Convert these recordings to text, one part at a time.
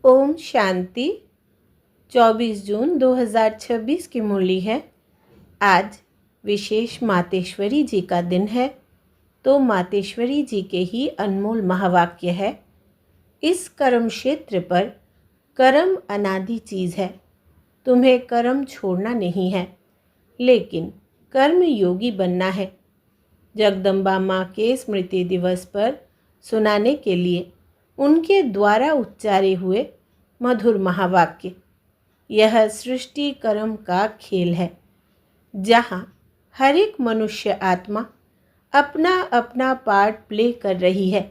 ओम शांति। 24 जून 2026 की मुरली है। आज विशेष मातेश्वरी जी का दिन है, तो मातेश्वरी जी के ही अनमोल महावाक्य है। इस कर्म क्षेत्र पर कर्म अनादि चीज़ है। तुम्हें कर्म छोड़ना नहीं है, लेकिन कर्म योगी बनना है। जगदम्बा माँ के स्मृति दिवस पर सुनाने के लिए उनके द्वारा उच्चारे हुए मधुर महावाक्य। यह सृष्टि कर्म का खेल है, जहाँ हर एक मनुष्य आत्मा अपना अपना पार्ट प्ले कर रही है।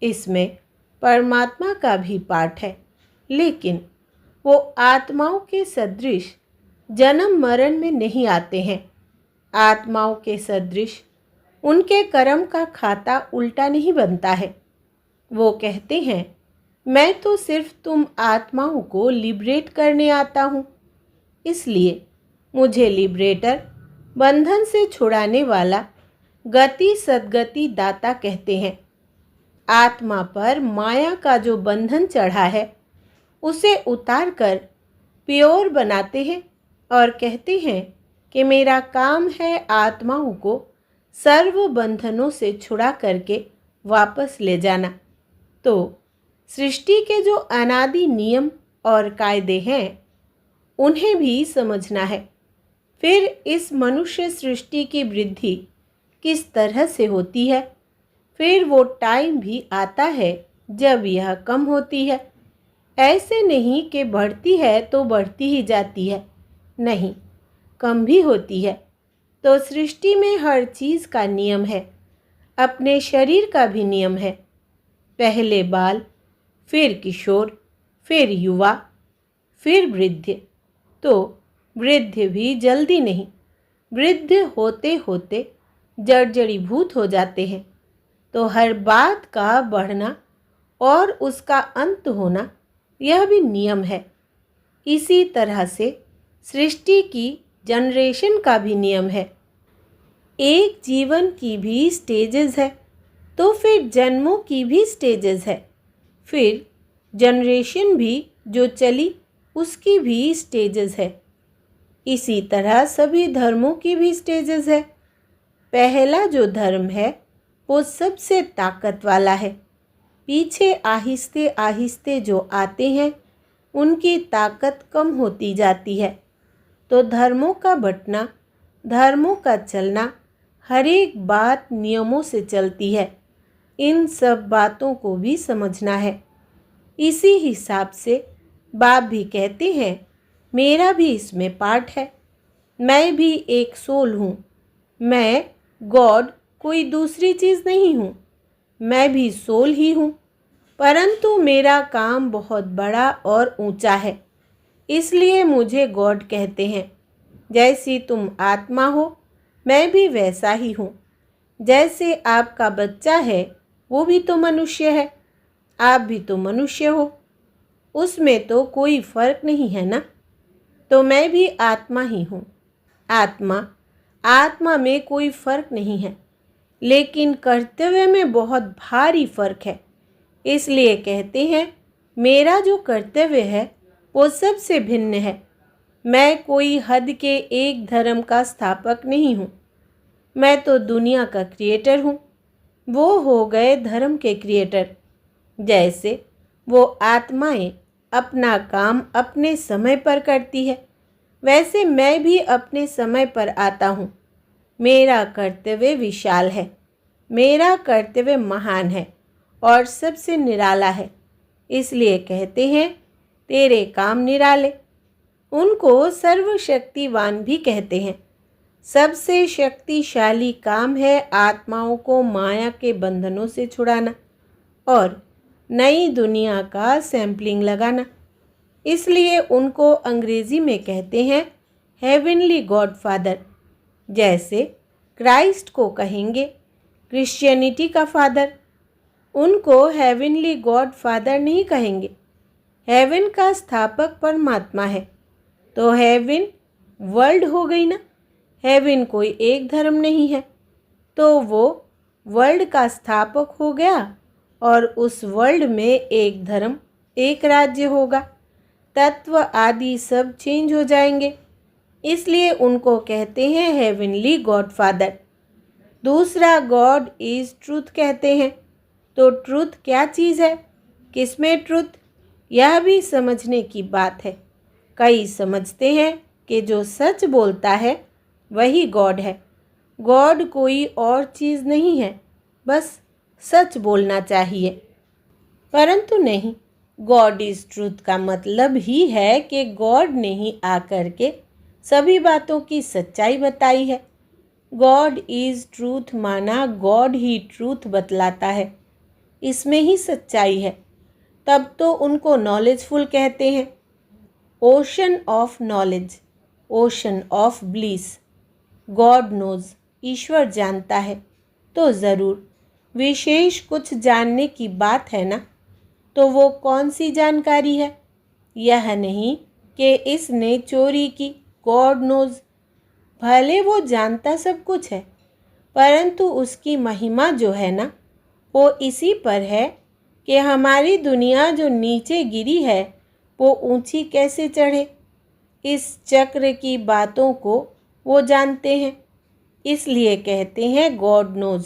इसमें परमात्मा का भी पार्ट है, लेकिन वो आत्माओं के सदृश जन्म मरण में नहीं आते हैं। आत्माओं के सदृश उनके कर्म का खाता उल्टा नहीं बनता है। वो कहते हैं, मैं तो सिर्फ तुम आत्माओं को लिबरेट करने आता हूँ, इसलिए मुझे लिबरेटर, बंधन से छुड़ाने वाला, गति सद्गति दाता कहते हैं। आत्मा पर माया का जो बंधन चढ़ा है, उसे उतार कर प्योर बनाते हैं और कहते हैं कि मेरा काम है आत्माओं को सर्व बंधनों से छुड़ा करके वापस ले जाना। तो सृष्टि के जो अनादि नियम और कायदे हैं, उन्हें भी समझना है। फिर इस मनुष्य सृष्टि की वृद्धि किस तरह से होती है। फिर वो टाइम भी आता है जब यह कम होती है। ऐसे नहीं कि बढ़ती है तो बढ़ती ही जाती है, नहीं, कम भी होती है। तो सृष्टि में हर चीज़ का नियम है, अपने शरीर का भी नियम है। पहले बाल, फिर किशोर, फिर युवा, फिर वृद्ध। तो वृद्ध भी जल्दी नहीं, वृद्ध होते होते जर्जरीभूत हो जाते हैं। तो हर बात का बढ़ना और उसका अंत होना, यह भी नियम है। इसी तरह से सृष्टि की जनरेशन का भी नियम है। एक जीवन की भी स्टेजेस है, तो फिर जन्मों की भी स्टेजेस है। फिर जनरेशन भी जो चली, उसकी भी स्टेजेस है। इसी तरह सभी धर्मों की भी स्टेजेस है। पहला जो धर्म है, वो सबसे ताकत वाला है। पीछे आहिस्ते आहिस्ते जो आते हैं, उनकी ताकत कम होती जाती है। तो धर्मों का बंटना, धर्मों का चलना, हर एक बात नियमों से चलती है। इन सब बातों को भी समझना है। इसी हिसाब से बाप भी कहते हैं, मेरा भी इसमें पार्ट है। मैं भी एक सोल हूँ। मैं गॉड कोई दूसरी चीज़ नहीं हूँ। मैं भी सोल ही हूँ, परंतु मेरा काम बहुत बड़ा और ऊंचा है, इसलिए मुझे गॉड कहते हैं। जैसी तुम आत्मा हो, मैं भी वैसा ही हूँ। जैसे आपका बच्चा है, वो भी तो मनुष्य है, आप भी तो मनुष्य हो। उसमें तो कोई फर्क नहीं है ना। तो मैं भी आत्मा ही हूँ। आत्मा में कोई फर्क नहीं है, लेकिन कर्तव्य में बहुत भारी फर्क है। इसलिए कहते हैं, मेरा जो कर्तव्य है वो सबसे भिन्न है। मैं कोई हद के एक धर्म का स्थापक नहीं हूँ। मैं तो दुनिया का क्रिएटर हूँ। वो हो गए धर्म के क्रिएटर। जैसे वो आत्माएं अपना काम अपने समय पर करती है, वैसे मैं भी अपने समय पर आता हूँ। मेरा कर्तव्य विशाल है, मेरा कर्तव्य महान है और सबसे निराला है। इसलिए कहते हैं, तेरे काम निराले। उनको सर्वशक्तिवान भी कहते हैं। सबसे शक्तिशाली काम है आत्माओं को माया के बंधनों से छुड़ाना और नई दुनिया का सैम्पलिंग लगाना। इसलिए उनको अंग्रेजी में कहते हैं हेवनली गॉड फादर। जैसे क्राइस्ट को कहेंगे क्रिश्चियनिटी का फादर, उनको हेवनली गॉड फादर नहीं कहेंगे। हेवन का स्थापक परमात्मा है, तो हेवन वर्ल्ड हो गई ना। हेवन कोई एक धर्म नहीं है, तो वो वर्ल्ड का स्थापक हो गया और उस वर्ल्ड में एक धर्म एक राज्य होगा, तत्व आदि सब चेंज हो जाएंगे। इसलिए उनको कहते हैं हेवनली गॉडफादर। दूसरा गॉड इज़ ट्रूथ कहते हैं। तो ट्रूथ क्या चीज़ है, किसमें ट्रूथ, यह भी समझने की बात है। कई समझते हैं कि जो सच बोलता है वही गॉड है। गॉड कोई और चीज़ नहीं है, बस सच बोलना चाहिए। परंतु नहीं, गॉड इज़ ट्रूथ का मतलब ही है कि गॉड ने ही आकर के सभी बातों की सच्चाई बताई है। गॉड इज़ ट्रूथ माना गॉड ही ट्रूथ बतलाता है, इसमें ही सच्चाई है। तब तो उनको नॉलेजफुल कहते हैं। Ocean of knowledge, ocean of bliss. God knows, ईश्वर जानता है, तो ज़रूर विशेष कुछ जानने की बात है ना। तो वो कौन सी जानकारी है? यह नहीं कि इसने चोरी की, गॉड नोज। भले वो जानता सब कुछ है, परंतु उसकी महिमा जो है ना, वो इसी पर है कि हमारी दुनिया जो नीचे गिरी है वो ऊंची कैसे चढ़े। इस चक्र की बातों को वो जानते हैं, इसलिए कहते हैं गॉड नोज।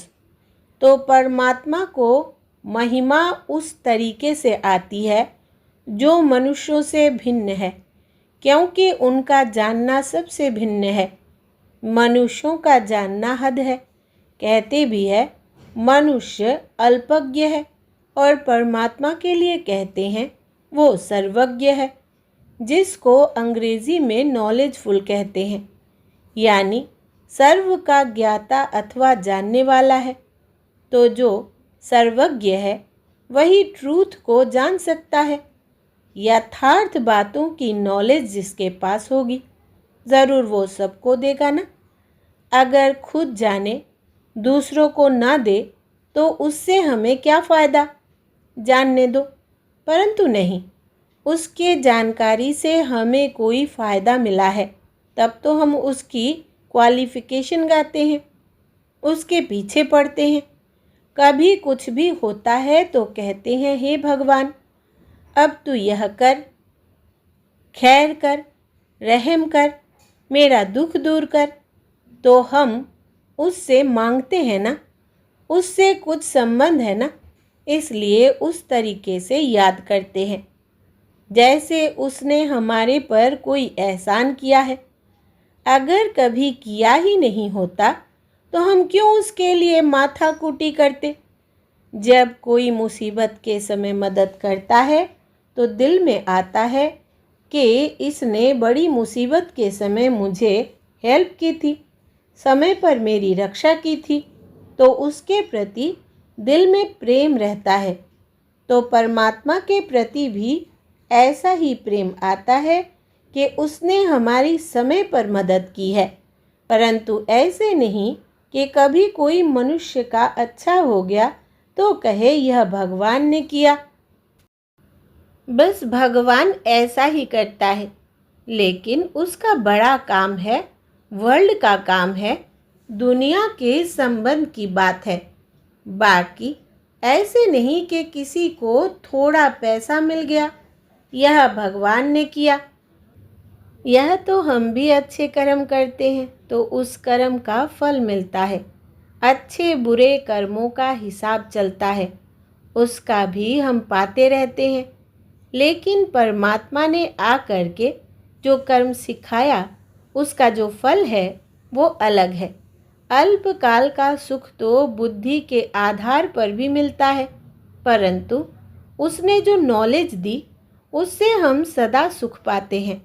तो परमात्मा को महिमा उस तरीके से आती है जो मनुष्यों से भिन्न है, क्योंकि उनका जानना सबसे भिन्न है। मनुष्यों का जानना हद है, कहते भी है मनुष्य अल्पज्ञ है, और परमात्मा के लिए कहते हैं वो सर्वज्ञ है, जिसको अंग्रेजी में नॉलेजफुल कहते हैं, यानी सर्व का ज्ञाता अथवा जानने वाला है। तो जो सर्वज्ञ है वही ट्रूथ को जान सकता है। यथार्थ बातों की नॉलेज जिसके पास होगी, ज़रूर वो सबको देगा ना। अगर खुद जाने दूसरों को ना दे तो उससे हमें क्या फ़ायदा, जानने दो। परंतु नहीं, उसके जानकारी से हमें कोई फ़ायदा मिला है, तब तो हम उसकी क्वालिफ़िकेशन गाते हैं, उसके पीछे पड़ते हैं। कभी कुछ भी होता है तो कहते हैं हे भगवान, अब तू यह कर, खैर कर, रहम कर, मेरा दुख दूर कर। तो हम उससे मांगते हैं ना, उससे कुछ संबंध है ना, इसलिए उस तरीके से याद करते हैं जैसे उसने हमारे पर कोई एहसान किया है। अगर कभी किया ही नहीं होता तो हम क्यों उसके लिए माथा कूटी करते। जब कोई मुसीबत के समय मदद करता है तो दिल में आता है कि इसने बड़ी मुसीबत के समय मुझे हेल्प की थी, समय पर मेरी रक्षा की थी, तो उसके प्रति दिल में प्रेम रहता है। तो परमात्मा के प्रति भी ऐसा ही प्रेम आता है कि उसने हमारी समय पर मदद की है, परंतु ऐसे नहीं कि कभी कोई मनुष्य का अच्छा हो गया तो कहे यह भगवान ने किया। बस भगवान ऐसा ही करता है, लेकिन उसका बड़ा काम है, वर्ल्ड का काम है, दुनिया के संबंध की बात है। बाकी ऐसे नहीं कि किसी को थोड़ा पैसा मिल गया, यह भगवान ने किया। यह तो हम भी अच्छे कर्म करते हैं तो उस कर्म का फल मिलता है। अच्छे बुरे कर्मों का हिसाब चलता है, उसका भी हम पाते रहते हैं। लेकिन परमात्मा ने आकर के जो कर्म सिखाया, उसका जो फल है वो अलग है। अल्पकाल का सुख तो बुद्धि के आधार पर भी मिलता है, परंतु उसने जो नॉलेज दी उससे हम सदा सुख पाते हैं।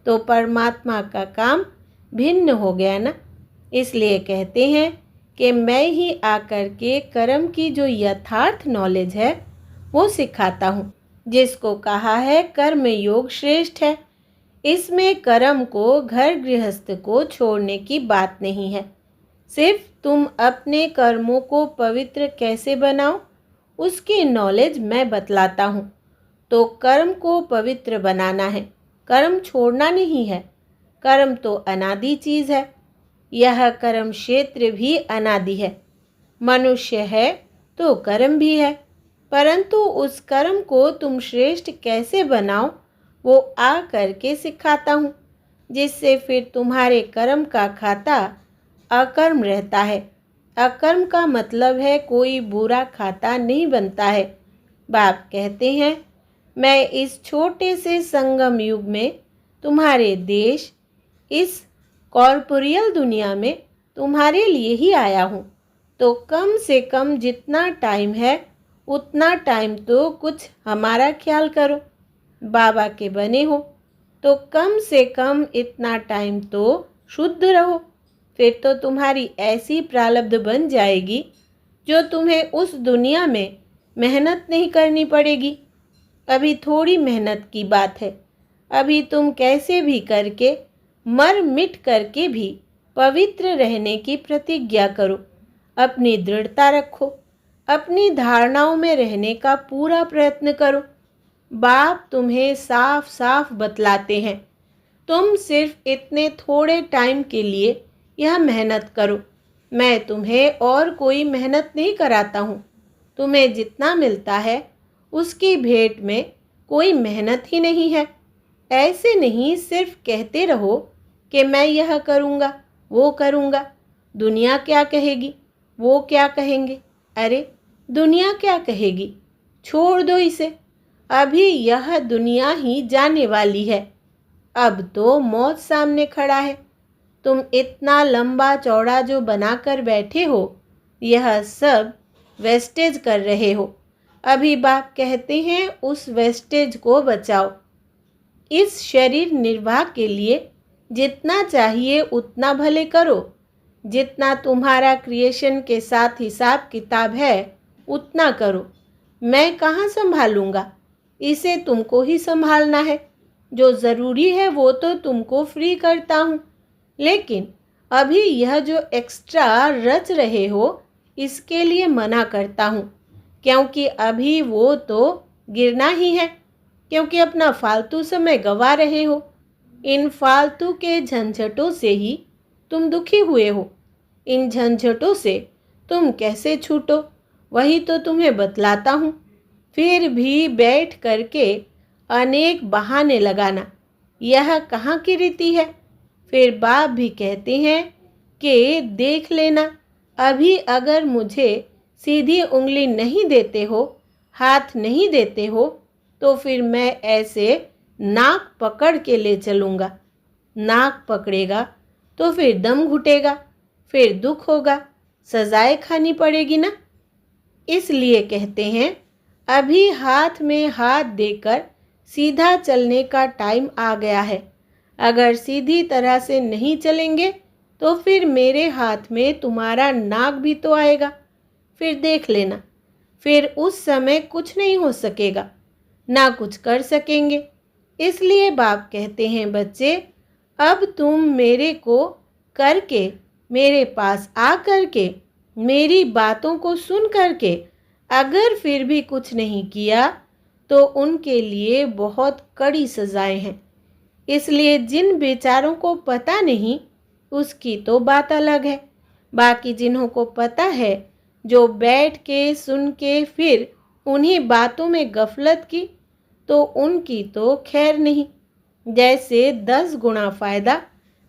तो परमात्मा का काम भिन्न हो गया ना, इसलिए कहते हैं कि मैं ही आकर के कर्म की जो यथार्थ नॉलेज है वो सिखाता हूँ। जिसको कहा है कर्म योग श्रेष्ठ है, इसमें कर्म को घर गृहस्थ को छोड़ने की बात नहीं है। सिर्फ तुम अपने कर्मों को पवित्र कैसे बनाओ उसकी नॉलेज मैं बतलाता हूँ। तो कर्म को पवित्र बनाना है, कर्म छोड़ना नहीं है। कर्म तो अनादि चीज़ है, यह कर्म क्षेत्र भी अनादि है। मनुष्य है तो कर्म भी है। परंतु उस कर्म को तुम श्रेष्ठ कैसे बनाओ वो आ करके सिखाता हूँ, जिससे फिर तुम्हारे कर्म का खाता अकर्म रहता है। अकर्म का मतलब है कोई बुरा खाता नहीं बनता है। बाप कहते हैं, मैं इस छोटे से संगम युग में तुम्हारे देश, इस कॉर्पोरियल दुनिया में तुम्हारे लिए ही आया हूँ। तो कम से कम जितना टाइम है उतना टाइम तो कुछ हमारा ख्याल करो। बाबा के बने हो तो कम से कम इतना टाइम तो शुद्ध रहो। फिर तो तुम्हारी ऐसी प्रारब्ध बन जाएगी जो तुम्हें उस दुनिया में मेहनत नहीं करनी पड़ेगी। अभी थोड़ी मेहनत की बात है। अभी तुम कैसे भी करके मर मिट करके भी पवित्र रहने की प्रतिज्ञा करो। अपनी दृढ़ता रखो, अपनी धारणाओं में रहने का पूरा प्रयत्न करो। बाप तुम्हें साफ साफ बतलाते हैं, तुम सिर्फ इतने थोड़े टाइम के लिए यह मेहनत करो। मैं तुम्हें और कोई मेहनत नहीं कराता हूँ। तुम्हें जितना मिलता है उसकी भेंट में कोई मेहनत ही नहीं है। ऐसे नहीं सिर्फ कहते रहो कि मैं यह करूँगा, वो करूँगा। दुनिया क्या कहेगी, वो क्या कहेंगे। अरे दुनिया क्या कहेगी, छोड़ दो इसे। अभी यह दुनिया ही जाने वाली है। अब तो मौत सामने खड़ा है। तुम इतना लंबा चौड़ा जो बनाकर बैठे हो, यह सब वेस्टेज कर रहे हो। अभी बाप कहते हैं उस वेस्टेज को बचाओ। इस शरीर निर्वाह के लिए जितना चाहिए उतना भले करो। जितना तुम्हारा क्रिएशन के साथ हिसाब किताब है उतना करो। मैं कहाँ संभालूंगा, इसे तुमको ही संभालना है। जो ज़रूरी है वो तो तुमको फ्री करता हूँ, लेकिन अभी यह जो एक्स्ट्रा रच रहे हो इसके लिए मना करता हूँ, क्योंकि अभी वो तो गिरना ही है। क्योंकि अपना फालतू समय गवा रहे हो। इन फालतू के झंझटों से ही तुम दुखी हुए हो। इन झंझटों से तुम कैसे छूटो वही तो तुम्हें बतलाता हूँ। फिर भी बैठ करके अनेक बहाने लगाना, यह कहाँ की रीति है। फिर बाप भी कहते हैं कि देख लेना, अभी अगर मुझे सीधी उंगली नहीं देते हो, हाथ नहीं देते हो, तो फिर मैं ऐसे नाक पकड़ के ले चलूँगा। नाक पकड़ेगा तो फिर दम घुटेगा, फिर दुख होगा, सजाएं खानी पड़ेगी ना। इसलिए कहते हैं अभी हाथ में हाथ देकर सीधा चलने का टाइम आ गया है। अगर सीधी तरह से नहीं चलेंगे तो फिर मेरे हाथ में तुम्हारा नाक भी तो आएगा। फिर देख लेना, फिर उस समय कुछ नहीं हो सकेगा, ना कुछ कर सकेंगे। इसलिए बाप कहते हैं बच्चे, अब तुम मेरे को करके, मेरे पास आ करके, मेरी बातों को सुन करके अगर फिर भी कुछ नहीं किया तो उनके लिए बहुत कड़ी सजाएं हैं। इसलिए जिन बेचारों को पता नहीं उसकी तो बात अलग है। बाकी जिन्हों को पता है, जो बैठ के सुन के फिर उन्हीं बातों में गफलत की, तो उनकी तो खैर नहीं। जैसे 10 गुना फायदा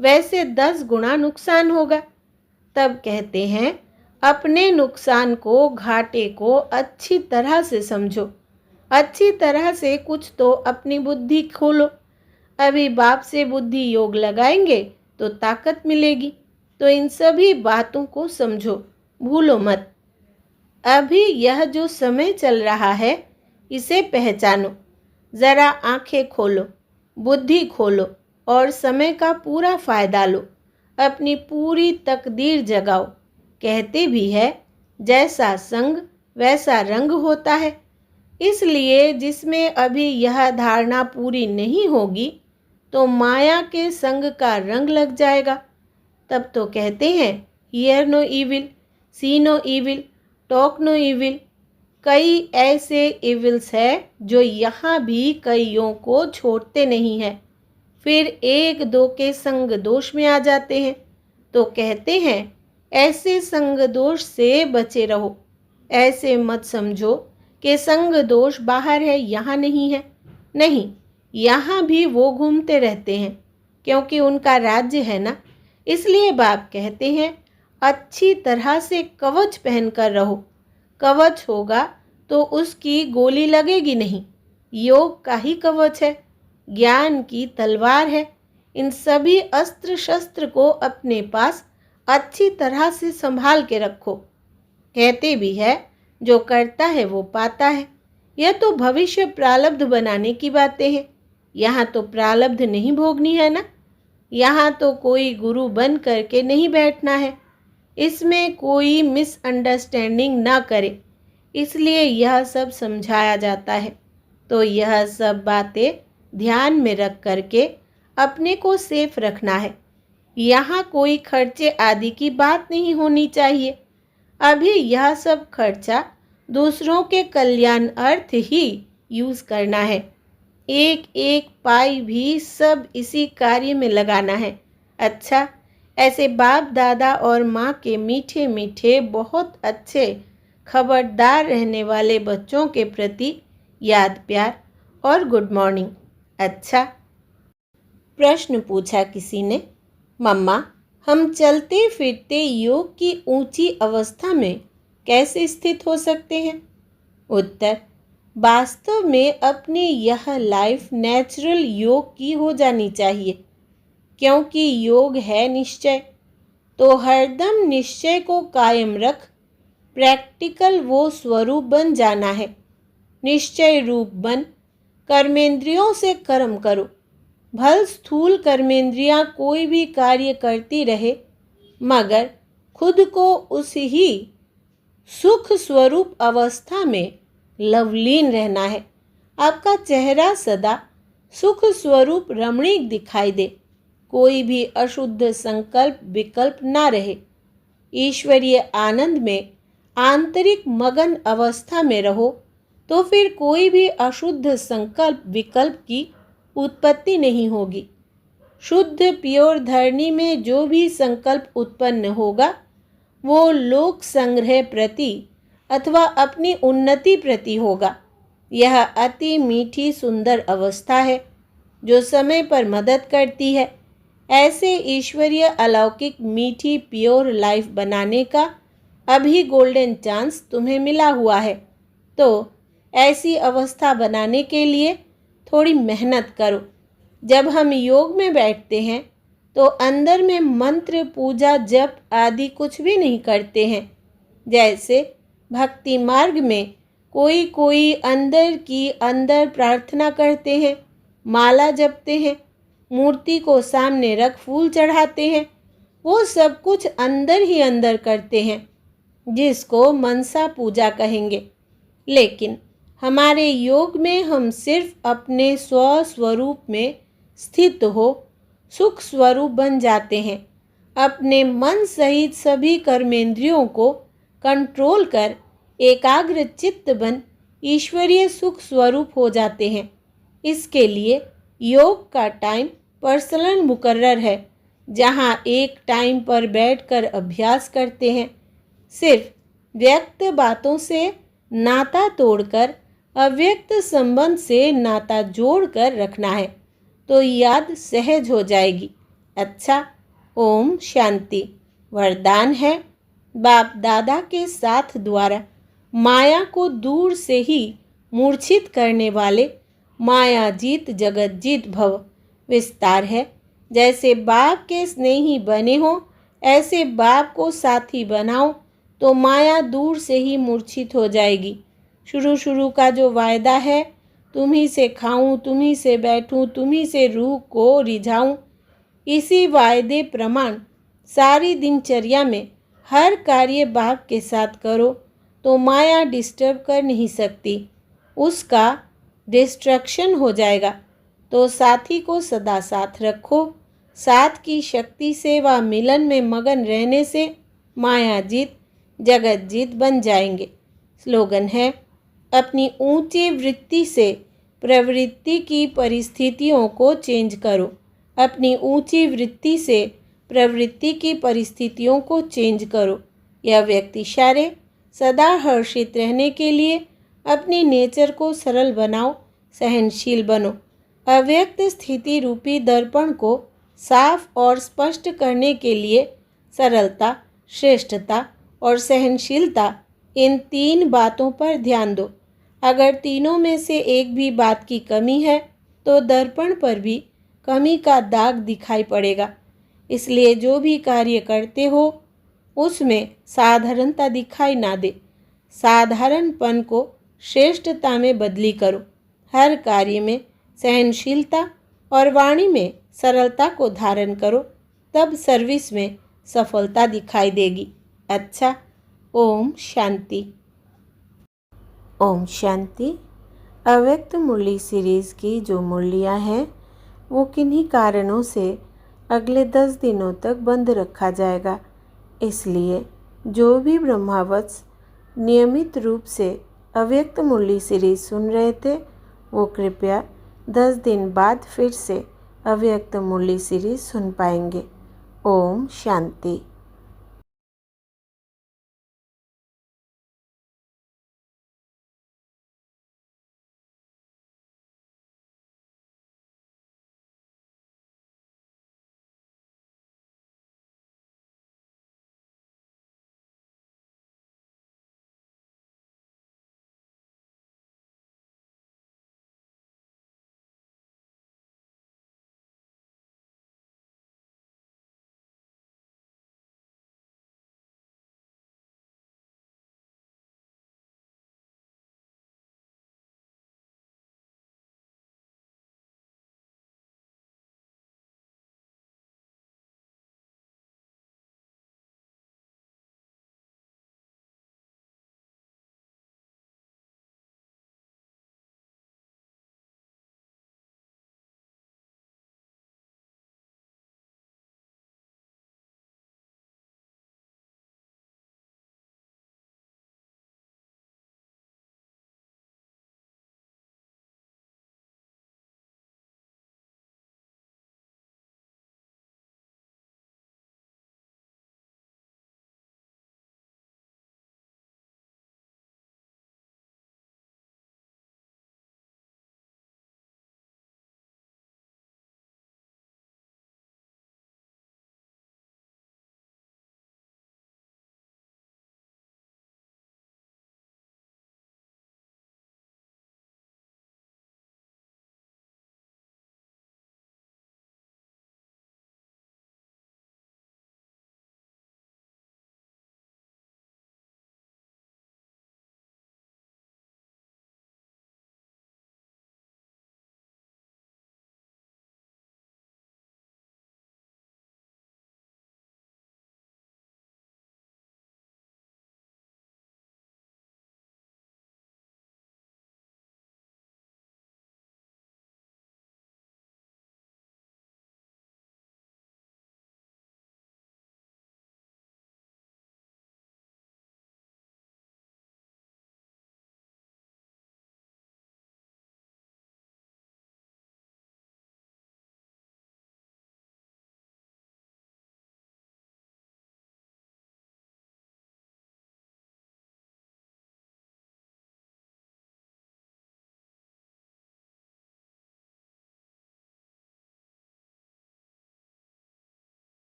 वैसे 10 गुना नुकसान होगा। तब कहते हैं अपने नुकसान को, घाटे को अच्छी तरह से समझो। अच्छी तरह से कुछ तो अपनी बुद्धि खोलो। अभी बाप से बुद्धि योग लगाएंगे तो ताकत मिलेगी। तो इन सभी बातों को समझो, भूलो मत। अभी यह जो समय चल रहा है इसे पहचानो। ज़रा आंखें खोलो, बुद्धि खोलो और समय का पूरा फायदा लो। अपनी पूरी तकदीर जगाओ। कहते भी है जैसा संग वैसा रंग होता है। इसलिए जिसमें अभी यह धारणा पूरी नहीं होगी तो माया के संग का रंग लग जाएगा। तब तो कहते हैं hear no evil, see no evil, talk no evil. कई ऐसे इविल्स है जो यहाँ भी कईयों को छोड़ते नहीं हैं, फिर एक दो के संग दोष में आ जाते हैं। तो कहते हैं ऐसे संग दोष से बचे रहो। ऐसे मत समझो कि संग दोष बाहर है, यहाँ नहीं है। नहीं, यहाँ भी वो घूमते रहते हैं, क्योंकि उनका राज्य है ना। इसलिए बाप कहते हैं अच्छी तरह से कवच पहनकर रहो। कवच होगा तो उसकी गोली लगेगी नहीं। योग का ही कवच है, ज्ञान की तलवार है। इन सभी अस्त्र शस्त्र को अपने पास अच्छी तरह से संभाल के रखो। कहते भी है जो करता है वो पाता है। यह तो भविष्य प्रारब्ध बनाने की बातें हैं। यहाँ तो प्रारब्ध नहीं भोगनी है ना। यहाँ तो कोई गुरु बन करके नहीं बैठना है। इसमें कोई मिसअंडरस्टैंडिंग ना करे, इसलिए यह सब समझाया जाता है। तो यह सब बातें ध्यान में रख करके अपने को सेफ रखना है। यहाँ कोई खर्चे आदि की बात नहीं होनी चाहिए। अभी यह सब खर्चा दूसरों के कल्याण अर्थ ही यूज़ करना है। एक एक पाई भी सब इसी कार्य में लगाना है। अच्छा, ऐसे बाप दादा और माँ के मीठे मीठे बहुत अच्छे खबरदार रहने वाले बच्चों के प्रति याद प्यार और गुड मॉर्निंग। अच्छा, प्रश्न पूछा किसी ने, मम्मा हम चलते फिरते योग की ऊंची अवस्था में कैसे स्थित हो सकते हैं? उत्तर, वास्तव में अपनी यह लाइफ नेचुरल योग की हो जानी चाहिए, क्योंकि योग है निश्चय। तो हरदम निश्चय को कायम रख प्रैक्टिकल वो स्वरूप बन जाना है। निश्चय रूप बन कर्मेंद्रियों से कर्म करो। भल स्थूल कर्मेंद्रियां कोई भी कार्य करती रहे, मगर खुद को उस ही सुख स्वरूप अवस्था में लवलीन रहना है। आपका चेहरा सदा सुख स्वरूप रमणीक दिखाई दे। कोई भी अशुद्ध संकल्प विकल्प ना रहे। ईश्वरीय आनंद में आंतरिक मगन अवस्था में रहो, तो फिर कोई भी अशुद्ध संकल्प विकल्प की उत्पत्ति नहीं होगी। शुद्ध प्योर धरणी में जो भी संकल्प उत्पन्न होगा वो लोक संग्रह प्रति अथवा अपनी उन्नति प्रति होगा। यह अति मीठी सुंदर अवस्था है जो समय पर मदद करती है। ऐसे ईश्वरीय अलौकिक मीठी प्योर लाइफ बनाने का अभी गोल्डन चांस तुम्हें मिला हुआ है। तो ऐसी अवस्था बनाने के लिए थोड़ी मेहनत करो। जब हम योग में बैठते हैं तो अंदर में मंत्र पूजा जप आदि कुछ भी नहीं करते हैं। जैसे भक्ति मार्ग में कोई कोई अंदर की अंदर प्रार्थना करते हैं, माला जपते हैं, मूर्ति को सामने रख फूल चढ़ाते हैं। वो सब कुछ अंदर ही अंदर करते हैं, जिसको मनसा पूजा कहेंगे। लेकिन हमारे योग में हम सिर्फ अपने स्वस्वरूप में स्थित हो सुख स्वरूप बन जाते हैं। अपने मन सहित सभी कर्मेंद्रियों को कंट्रोल कर एकाग्र चित्त बन ईश्वरीय सुख स्वरूप हो जाते हैं। इसके लिए योग का टाइम पर्सनल मुकर्रर है, जहाँ एक टाइम पर बैठकर अभ्यास करते हैं। सिर्फ व्यक्त बातों से नाता तोड़कर अव्यक्त संबंध से नाता जोड़कर रखना है, तो याद सहज हो जाएगी। अच्छा, ओम शांति। वरदान है बाप दादा के साथ द्वारा माया को दूर से ही मूर्छित करने वाले माया जीत जगत जीत भव। विस्तार है, जैसे बाप के स्नेही बने हो ऐसे बाप को साथी बनाओ तो माया दूर से ही मूर्छित हो जाएगी। शुरू का जो वायदा है, तुम्ही से खाऊं, तुम्ही से बैठूं, तुम्ही से रूह को रिझाऊं, इसी वायदे प्रमाण सारी दिनचर्या में हर कार्य बाप के साथ करो तो माया डिस्टर्ब कर नहीं सकती, उसका डिस्ट्रक्शन हो जाएगा। तो साथी को सदा साथ रखो। साथ की शक्ति से व मिलन में मगन रहने से माया जीत जगत जीत बन जाएंगे। स्लोगन है, अपनी ऊंची वृत्ति से प्रवृत्ति की परिस्थितियों को चेंज करो। अपनी ऊंची वृत्ति से प्रवृत्ति की परिस्थितियों को चेंज करो। यह व्यक्ति सारे सदा हर्षित रहने के लिए अपनी नेचर को सरल बनाओ, सहनशील बनो। अव्यक्त स्थिति रूपी दर्पण को साफ और स्पष्ट करने के लिए सरलता, श्रेष्ठता और सहनशीलता, इन 3 बातों पर ध्यान दो। अगर तीनों में से एक भी बात की कमी है तो दर्पण पर भी कमी का दाग दिखाई पड़ेगा। इसलिए जो भी कार्य करते हो उसमें साधारणता दिखाई ना दे। साधारणपन को श्रेष्ठता में बदली करो। हर कार्य में सहनशीलता और वाणी में सरलता को धारण करो, तब सर्विस में सफलता दिखाई देगी। अच्छा, ओम शांति। ओम शांति। अव्यक्त मुरली सीरीज़ की जो मुरलियाँ हैं वो किन्हीं कारणों से अगले 10 दिनों तक बंद रखा जाएगा। इसलिए जो भी ब्रह्मावत्स नियमित रूप से अव्यक्त मुरली सीरीज़ सुन रहे थे वो कृपया 10 दिन बाद फिर से अव्यक्त मुरली सीरीज़ सुन पाएंगे। ओम शांति।